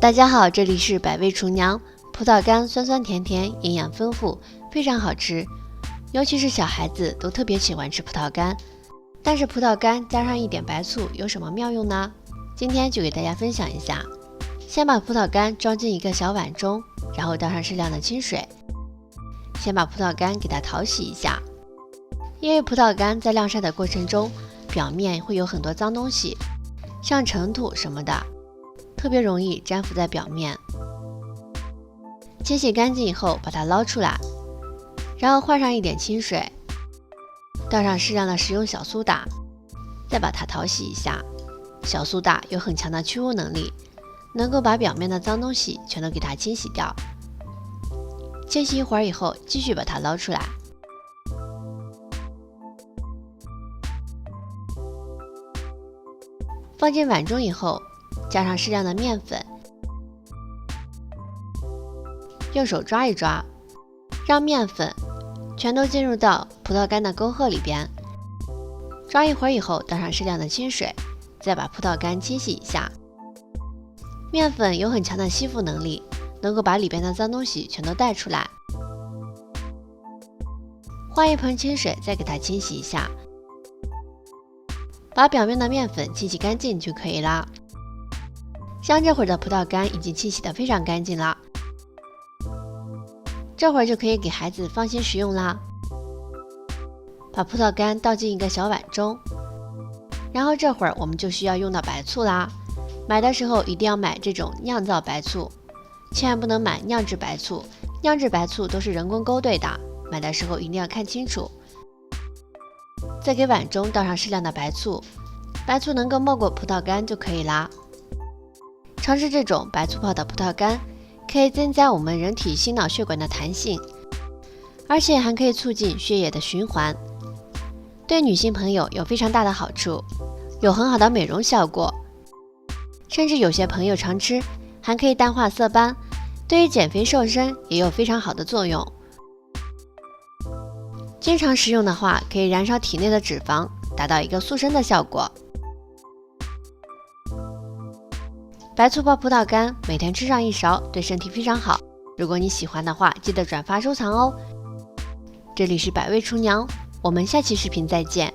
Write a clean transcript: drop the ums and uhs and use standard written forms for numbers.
大家好，这里是百味厨娘。葡萄干酸酸甜甜，营养丰富，非常好吃，尤其是小孩子都特别喜欢吃葡萄干。但是葡萄干加上一点白醋有什么妙用呢？今天就给大家分享一下。先把葡萄干装进一个小碗中，然后倒上适量的清水，先把葡萄干给它淘洗一下。因为葡萄干在晾晒的过程中，表面会有很多脏东西，像尘土什么的，特别容易粘附在表面。清洗干净以后，把它捞出来，然后换上一点清水，倒上适量的食用小苏打，再把它淘洗一下。小苏打有很强的去污能力，能够把表面的脏东西全都给它清洗掉。清洗一会儿以后，继续把它捞出来。放进碗中以后，加上适量的面粉，用手抓一抓，让面粉全都进入到葡萄干的沟壑里边。抓一会儿以后，倒上适量的清水，再把葡萄干清洗一下。面粉有很强的吸附能力，能够把里边的脏东西全都带出来。换一盆清水，再给它清洗一下，把表面的面粉清洗干净就可以啦。像这会儿的葡萄干已经清洗得非常干净了，这会儿就可以给孩子放心食用啦。把葡萄干倒进一个小碗中，然后这会儿我们就需要用到白醋啦。买的时候一定要买这种酿造白醋，千万不能买酿制白醋，酿制白醋都是人工勾兑的，买的时候一定要看清楚。再给碗中倒上适量的白醋，白醋能够没过葡萄干就可以啦。尝试这种白醋泡的葡萄干，可以增加我们人体心脑血管的弹性，而且还可以促进血液的循环，对女性朋友有非常大的好处，有很好的美容效果。甚至有些朋友常吃，还可以淡化色斑，对于减肥瘦身也有非常好的作用。经常食用的话，可以燃烧体内的脂肪，达到一个塑身的效果。白醋泡葡萄干，每天吃上一勺，对身体非常好。如果你喜欢的话，记得转发收藏哦。这里是百味厨娘，我们下期视频再见。